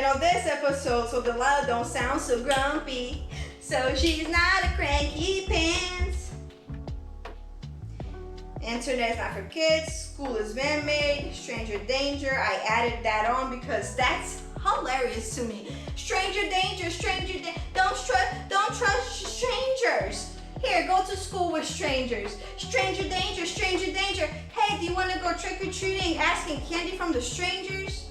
And on this episode, so Delilah don't sound so grumpy. So she's not a cranky pants. Internet's not for kids. School is man-made. Stranger danger. I added that on because that's hilarious to me. Stranger danger. Don't trust strangers. Here, go to school with strangers. Stranger danger. Hey, do you want to go trick-or-treating, asking candy from the strangers?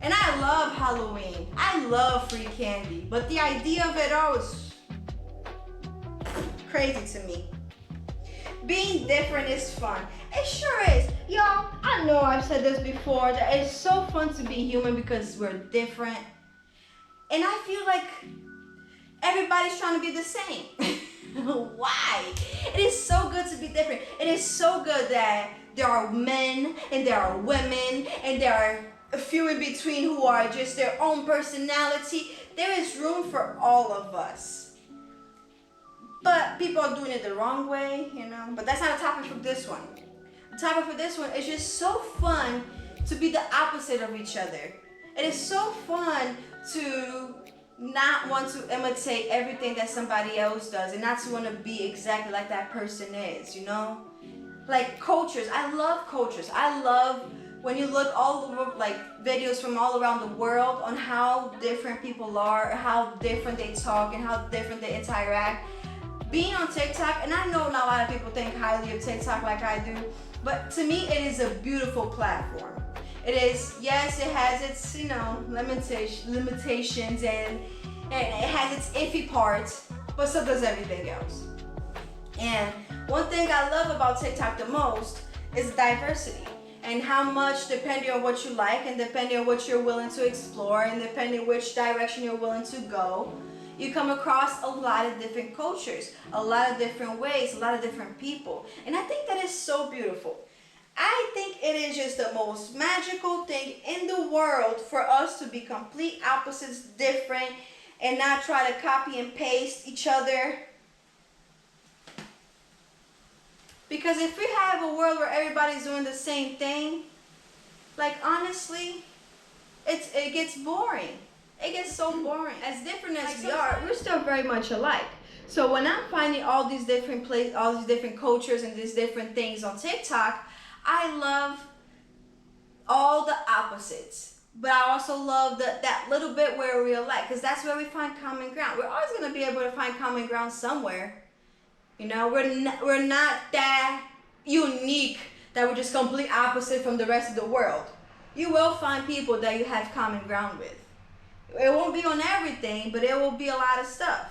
And I love Halloween. I love free candy. But the idea of it all is crazy to me. Being different is fun. It sure is. Y'all, I know I've said this before, that it's so fun to be human because we're different. And I feel like everybody's trying to be the same. Why? It is so good to be different. It is so good that there are men and there are women and there are a few in between who are just their own personality. There is room for all of us. But people are doing it the wrong way, you know. But that's not a topic for this one. The topic for this one is just so fun to be the opposite of each other. It is so fun to not want to imitate everything that somebody else does and not to want to be exactly like that person is, you know? Like cultures. I love cultures. I love when you look all over, like videos from all around the world on how different people are, how different they talk, and how different they interact. Being on TikTok, and I know not a lot of people think highly of TikTok like I do, but to me it is a beautiful platform. It is, yes, it has its, you know, limitations and it has its iffy parts, but so does everything else. And one thing I love about TikTok the most is diversity and how much, depending on what you like and depending on what you're willing to explore and depending which direction you're willing to go, you come across a lot of different cultures, a lot of different ways, a lot of different people. And I think that is so beautiful. I think it is just the most magical thing in the world for us to be complete opposites, different, and not try to copy and paste each other. Because if we have a world where everybody's doing the same thing, like honestly, it gets boring. It gets so boring. As different as we are, we're still very much alike. So when I'm finding all these different places, all these different cultures and these different things on TikTok, I love all the opposites. But I also love that little bit where we're alike, because that's where we find common ground. We're always going to be able to find common ground somewhere. You know, we're not that unique that we're just complete opposite from the rest of the world. You will find people that you have common ground with. It won't be on everything, but it will be a lot of stuff.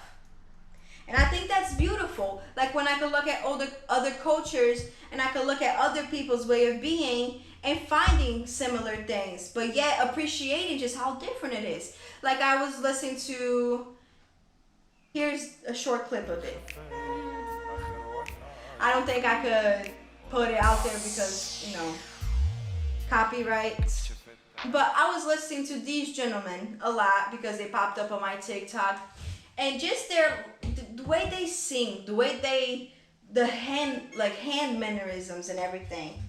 And I think that's beautiful. Like when I could look at other cultures and I could look at other people's way of being and finding similar things, but yet appreciating just how different it is. Like I was listening to, here's a short clip of it. I don't think I could put it out there because, you know, copyright. But I was listening to these gentlemen a lot because they popped up on my TikTok. And just the way they sing, the way the hand mannerisms and everything.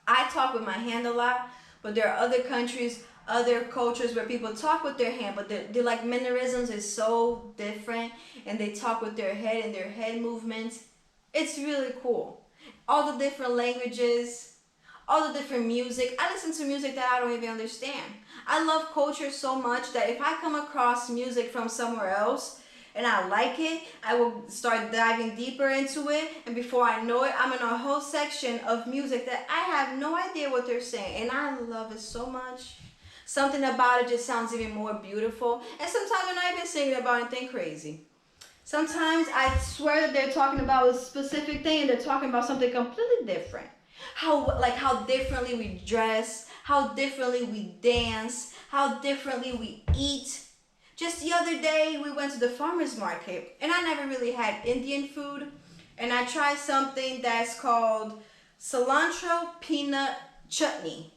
I talk with my hand a lot, but there are other countries, other cultures where people talk with their hand, but their like mannerisms is so different, and they talk with their head and their head movements. It's really cool. All the different languages, all the different music. I listen to music that I don't even understand. I love culture so much that if I come across music from somewhere else and I like it, I will start diving deeper into it, and before I know it, I'm in a whole section of music that I have no idea what they're saying, and I love it so much. Something about it just sounds even more beautiful, and sometimes they're not even singing about anything crazy. Sometimes I swear that they're talking about a specific thing and they're talking about something completely different. How differently we dress, how differently we dance, how differently we eat. Just the other day, we went to the farmer's market, and I never really had Indian food, and I tried something that's called cilantro peanut chutney.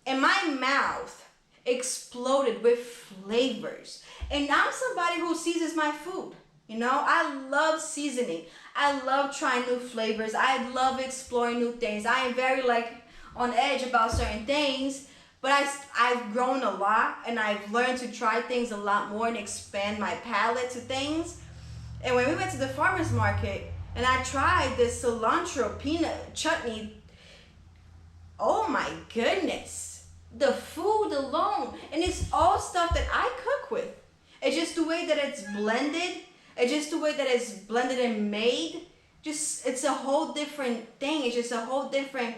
And my mouth exploded with flavors. And I'm somebody who seasons my food. You know, I love seasoning. I love trying new flavors. I love exploring new things. I am very like on edge about certain things, but I've grown a lot and I've learned to try things a lot more and expand my palate to things. And when we went to the farmer's market and I tried this cilantro peanut chutney, oh my goodness, the food alone, and it's all stuff that I cook with. It's just the way that it's blended. It's just the way that it's blended and made. It's a whole different thing. It's just a whole different,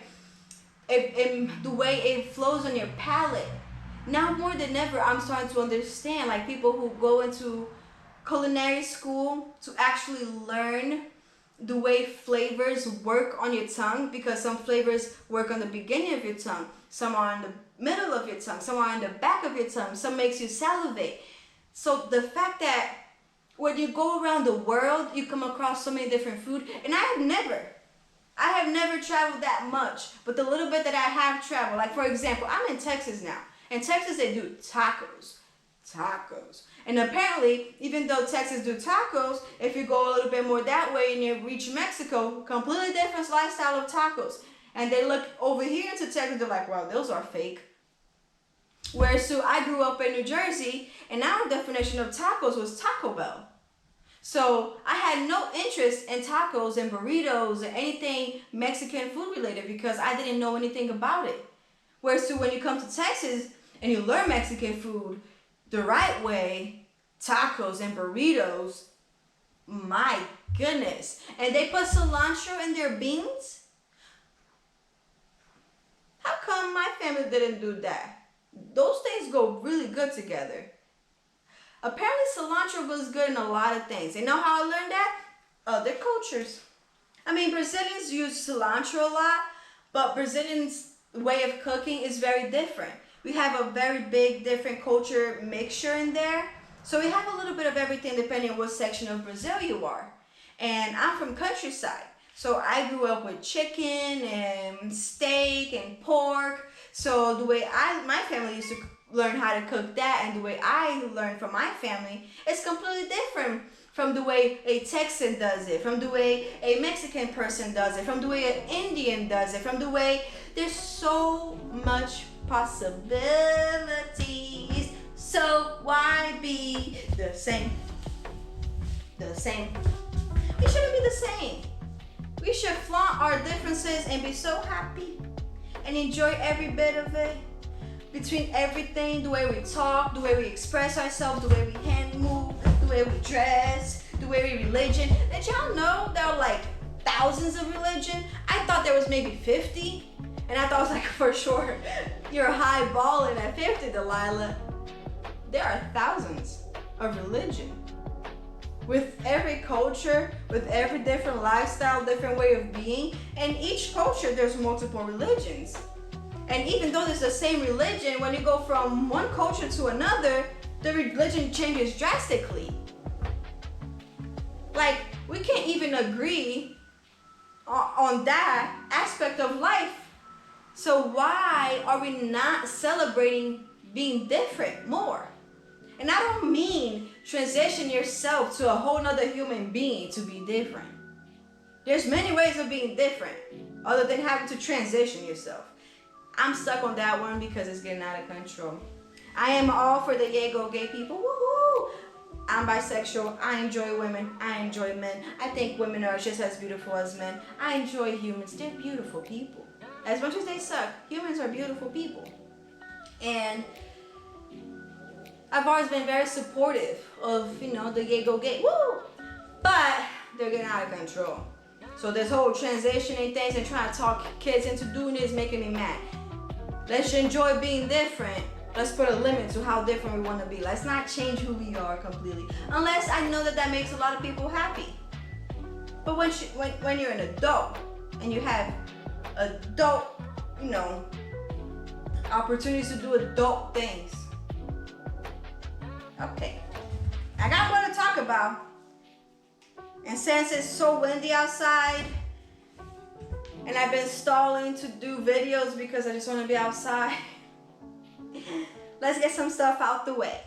the way it flows on your palate. Now more than ever, I'm starting to understand, like people who go into culinary school to actually learn the way flavors work on your tongue, because some flavors work on the beginning of your tongue, some are in the middle of your tongue, some are in the back of your tongue, some makes you salivate. So the fact that when you go around the world, you come across so many different food, and I have never traveled that much, but the little bit that I have traveled, like for example, I'm in Texas now. In Texas, they do tacos. And apparently, even though Texas do tacos, if you go a little bit more that way and you reach Mexico, completely different lifestyle of tacos. And they look over here into Texas, they're like, wow, those are fake. Whereas so I grew up in New Jersey, and our definition of tacos was Taco Bell. So I had no interest in tacos and burritos or anything Mexican food related because I didn't know anything about it. Whereas so when you come to Texas and you learn Mexican food the right way, tacos and burritos, my goodness. And they put cilantro in their beans? How come my family didn't do that? Those things go really good together. Apparently cilantro goes good in a lot of things. You know how I learned that? Other cultures. I mean, Brazilians use cilantro a lot, but Brazilians' way of cooking is very different. We have a very big different culture mixture in there. So we have a little bit of everything depending on what section of Brazil you are. And I'm from countryside. So I grew up with chicken and steak and pork. So the way my family used to learn how to cook that, and the way I learned from my family is completely different from the way a Texan does it, from the way a Mexican person does it, from the way an Indian does it, from the way there's so much possibilities. So why be the same? The same. We shouldn't be the same. We should flaunt our differences and be so happy and enjoy every bit of it. Between everything, the way we talk, the way we express ourselves, the way we hand move, the way we dress, the way we religion. Did y'all know there are like thousands of religion? I thought there was maybe 50. And I thought it was like, for sure, you're high balling at 50, Delilah. There are thousands of religion. With every culture, with every different lifestyle, different way of being. And each culture, there's multiple religions. And even though it's the same religion, when you go from one culture to another, the religion changes drastically. Like, we can't even agree on that aspect of life. So why are we not celebrating being different more? And I don't mean transition yourself to a whole nother human being to be different. There's many ways of being different other than having to transition yourself. I'm stuck on that one because it's getting out of control. I am all for the yay go gay people. Woohoo! I'm bisexual. I enjoy women. I enjoy men. I think women are just as beautiful as men. I enjoy humans. They're beautiful people. As much as they suck, humans are beautiful people. And I've always been very supportive of, the yay go gay. Woo! But they're getting out of control. So this whole transitioning things and trying to talk kids into doing this is making me mad. Let's enjoy being different. Let's put a limit to how different we want to be. Let's not change who we are completely. Unless I know that makes a lot of people happy. But when you're an adult and you have adult, opportunities to do adult things. Okay. I got what to talk about. And since it's so windy outside, and I've been stalling to do videos because I just want to be outside, let's get some stuff out the way.